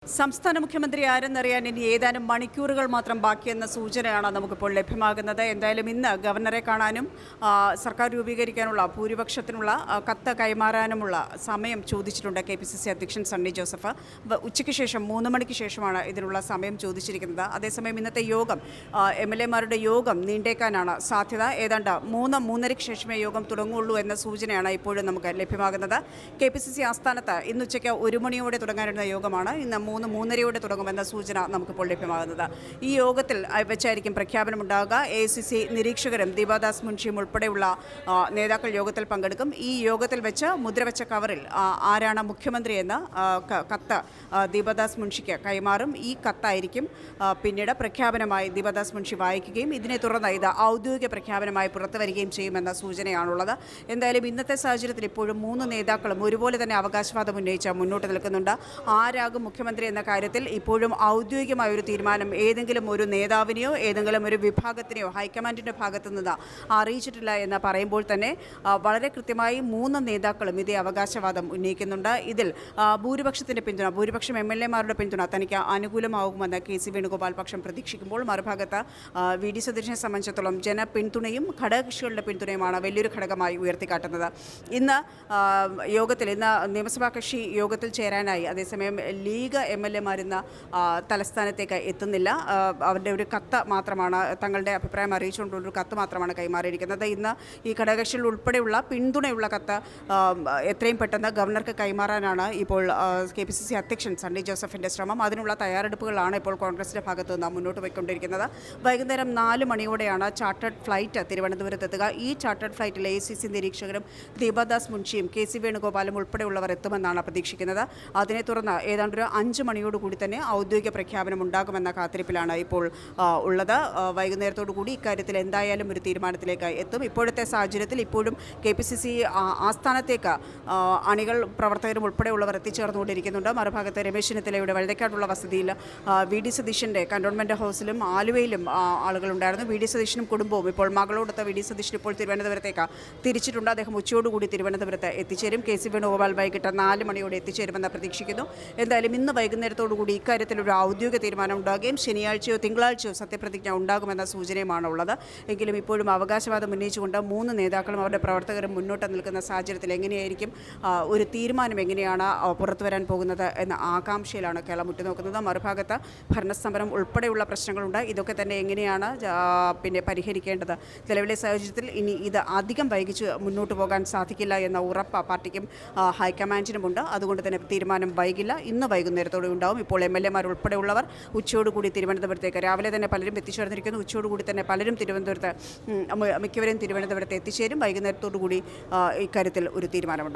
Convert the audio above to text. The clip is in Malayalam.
സംസ്ഥാന മുഖ്യമന്ത്രി ആരെന്നറിയാൻ ഇനി ഏതാനും മണിക്കൂറുകൾ മാത്രം ബാക്കിയെന്ന സൂചനയാണ് നമുക്കിപ്പോൾ ലഭ്യമാകുന്നത്. എന്തായാലും ഇന്ന് ഗവർണറെ കാണാനും സർക്കാർ രൂപീകരിക്കാനുള്ള ഭൂരിപക്ഷത്തിനുള്ള കത്ത് കൈമാറാനുമുള്ള സമയം ചോദിച്ചിട്ടുണ്ട് KPCC അധ്യക്ഷൻ സണ്ണി ജോസഫ്. ഉച്ചയ്ക്ക് ശേഷം 3 മണിക്ക് ശേഷമാണ് ഇതിനുള്ള സമയം ചോദിച്ചിരിക്കുന്നത്. അതേസമയം ഇന്നത്തെ യോഗം MLA-മാരുടെ യോഗം നീണ്ടേക്കാനാണ് സാധ്യത. ഏതാണ്ട് 3-3:30 ശേഷമേ യോഗം തുടങ്ങുള്ളൂ എന്ന സൂചനയാണ് ഇപ്പോഴും നമുക്ക് ലഭ്യമാകുന്നത്. KPCC ആസ്ഥാനത്ത് ഇന്നുച്ചയ്ക്ക് 1 മണിയോടെ തുടങ്ങാനിരുന്ന യോഗമാണ് ഇന്ന് 3-3:30 തുടങ്ങുമെന്ന സൂചന നമുക്കിപ്പോൾ ലഭ്യമാകുന്നത്. ഈ യോഗത്തിൽ വെച്ചായിരിക്കും പ്രഖ്യാപനമുണ്ടാകുക. AICC നിരീക്ഷകരും ദീപാദാസ് മുൻഷിയും ഉൾപ്പെടെയുള്ള നേതാക്കൾ യോഗത്തിൽ പങ്കെടുക്കും. ഈ യോഗത്തിൽ വെച്ച് മുദ്രവെച്ച കവറിൽ ആരാണ് മുഖ്യമന്ത്രി എന്ന കത്ത് ദീപാദാസ് മുൻഷിക്ക് കൈമാറും. ഈ കത്തായിരിക്കും പിന്നീട് പ്രഖ്യാപനമായി ദീപാദാസ് മുൻഷി വായിക്കുകയും ഇതിനെ തുടർന്ന് ഇത് ഔദ്യോഗിക പ്രഖ്യാപനമായി പുറത്തു വരികയും ചെയ്യുമെന്ന സൂചനയാണുള്ളത്. എന്തായാലും ഇന്നത്തെ സാഹചര്യത്തിൽ ഇപ്പോഴും 3 നേതാക്കളും ഒരുപോലെ തന്നെ അവകാശവാദം ഉന്നയിച്ച് മുന്നോട്ട് നിൽക്കുന്നുണ്ട്. ആരാകും മുഖ്യമന്ത്രി എന്ന കാര്യത്തിൽ ഇപ്പോഴും ഔദ്യോഗികമായ ഒരു തീരുമാനം ഏതെങ്കിലും ഒരു നേതാവിനെയോ ഏതെങ്കിലും ഒരു വിഭാഗത്തിനെയോ ഹൈക്കമാൻഡിൻ്റെ ഭാഗത്തു നിന്ന് അറിയിച്ചിട്ടില്ല എന്ന് പറയുമ്പോൾ തന്നെ വളരെ കൃത്യമായി 3 നേതാക്കളും ഇതേ അവകാശവാദം ഉന്നയിക്കുന്നുണ്ട്. ഇതിൽ ഭൂരിപക്ഷത്തിൻ്റെ പിന്തുണ, ഭൂരിപക്ഷം MLA-മാരുടെ പിന്തുണ തനിക്ക് അനുകൂലമാകുമെന്ന് KC വേണുഗോപാൽ പക്ഷം പ്രതീക്ഷിക്കുമ്പോൾ മറുഭാഗത്ത് VD സതീശനെ സംബന്ധിച്ചിടത്തോളം ജനപിന്തുണയും ഘടകകക്ഷികളുടെ പിന്തുണയുമാണ് വലിയൊരു ഘടകമായി ഉയർത്തിക്കാട്ടുന്നത്. ഇന്ന് നിയമസഭാ കക്ഷി യോഗത്തിൽ ചേരാനായി അതേസമയം ലീഗ് MLA-മാർ ഇന്ന് തലസ്ഥാനത്തേക്ക് എത്തുന്നില്ല. അവരുടെ ഒരു കത്ത് മാത്രമാണ്, തങ്ങളുടെ അഭിപ്രായം അറിയിച്ചുകൊണ്ടുള്ളൊരു കത്ത് മാത്രമാണ് കൈമാറിയിരിക്കുന്നത്. ഇന്ന് ഈ ഘടകകക്ഷികൾ ഉൾപ്പെടെയുള്ള പിന്തുണയുള്ള കത്ത് എത്രയും പെട്ടെന്ന് ഗവർണർക്ക് കൈമാറാനാണ് ഇപ്പോൾ KPCC അധ്യക്ഷൻ സണ്ണി ജോസഫിൻ്റെ ശ്രമം. അതിനുള്ള തയ്യാറെടുപ്പുകളാണ് ഇപ്പോൾ കോൺഗ്രസിൻ്റെ ഭാഗത്തു നിന്ന് മുന്നോട്ട് പോയിക്കൊണ്ടിരിക്കുന്നത്. വൈകുന്നേരം 4 മണിയോടെയാണ് ചാർട്ടേഡ് ഫ്ലൈറ്റ് തിരുവനന്തപുരത്തെത്തുക. ഈ ചാർട്ടേഡ് ഫ്ലൈറ്റിൽ AICC നിരീക്ഷകരും ദീപാദാസ് മുൻഷിയും KC വേണുഗോപാലും ഉൾപ്പെടെയുള്ളവർ എത്തുമെന്നാണ് പ്രതീക്ഷിക്കുന്നത്. അതിനെ തുടർന്ന് ഏതാണ്ട് 5 മണിയോടുകൂടി തന്നെ ഔദ്യോഗിക പ്രഖ്യാപനം ഉണ്ടാകുമെന്ന കാത്തിരിപ്പിലാണ് ഇപ്പോൾ ഉള്ളത്. വൈകുന്നേരത്തോടു കൂടി ഇക്കാര്യത്തിൽ എന്തായാലും ഒരു തീരുമാനത്തിലേക്ക് എത്തും. ഇപ്പോഴത്തെ സാഹചര്യത്തിൽ ഇപ്പോഴും KPCC ആസ്ഥാനത്തേക്ക് അണികൾ പ്രവർത്തകരും ഉൾപ്പെടെയുള്ളവർ എത്തിച്ചേർന്നുകൊണ്ടിരിക്കുന്നുണ്ട്. മറുഭാഗത്ത് രമേശ് ചെന്നിത്തലയുടെ വഴുതക്കാടുള്ള വസതിയിൽ VD സതീശൻ്റെ കൻ്റോൺമെൻറ്റ് ഹൗസിലും ആലുവയിലും ആളുകളുണ്ടായിരുന്നു. VD സതീശനും കുടുംബവും ഇപ്പോൾ മകളോടൊത്ത് VD സതീശൻ ഇപ്പോൾ തിരുവനന്തപുരത്തേക്ക് തിരിച്ചിട്ടുണ്ട്. അദ്ദേഹം ഉച്ചയോടുകൂടി തിരുവനന്തപുരത്ത് എത്തിച്ചേരും. KC വേണുഗോപാൽ വൈകിട്ട് 4 മണിയോടെ എത്തിച്ചേരുമെന്ന് പ്രതീക്ഷിക്കുന്നു. എന്തായാലും ഇന്ന് വൈകുന്നേരത്തോടുകൂടി ഇക്കാര്യത്തിൽ ഒരു ഔദ്യോഗിക തീരുമാനം ഉണ്ടാകുകയും ശനിയാഴ്ചയോ തിങ്കളാഴ്ചയോ സത്യപ്രതിജ്ഞ ഉണ്ടാകുമെന്ന സൂചനയുമാണ് ഉള്ളത്. എങ്കിലും ഇപ്പോഴും അവകാശവാദം ഉന്നയിച്ചുകൊണ്ട് 3 നേതാക്കളും അവരുടെ പ്രവർത്തകരും മുന്നോട്ട് നിൽക്കുന്ന സാഹചര്യത്തിൽ എങ്ങനെയായിരിക്കും ഒരു തീരുമാനം എങ്ങനെയാണ് പുറത്തു വരാൻ പോകുന്നത് എന്ന ആകാംക്ഷയിലാണ് കേരളം ഉറ്റുനോക്കുന്നത്. മറുഭാഗത്ത് ഭരണസമരം ഉൾപ്പെടെയുള്ള പ്രശ്നങ്ങളുണ്ട്. ഇതൊക്കെ തന്നെ എങ്ങനെയാണ് പരിഹരിക്കേണ്ടത്? നിലവിലെ സാഹചര്യത്തിൽ ഇനി ഇത് അധികം വൈകിച്ച് മുന്നോട്ട് പോകാൻ സാധിക്കില്ല എന്ന ഉറപ്പ് പാർട്ടിക്കും ഹൈക്കമാൻഡിനുമുണ്ട്. അതുകൊണ്ട് തന്നെ തീരുമാനം വൈകില്ല, ഇന്ന് വൈകുന്നേരത്തോടെ ഉണ്ടാവും. ഇപ്പോൾ MLA-മാർ ഉൾപ്പെടെയുള്ളവർ ഉച്ചയോടുകൂടി തിരുവനന്തപുരത്തേക്ക് രാവിലെ തന്നെ പലരും എത്തിച്ചേർന്നിരിക്കുന്നു. ഉച്ചയോടുകൂടി തന്നെ പലരും മിക്കവരും തിരുവനന്തപുരത്ത് എത്തിച്ചേരും. വൈകുന്നേരത്തോടുകൂടി ഇക്കാര്യത്തിൽ ഒരു തീരുമാനമുണ്ടാകും.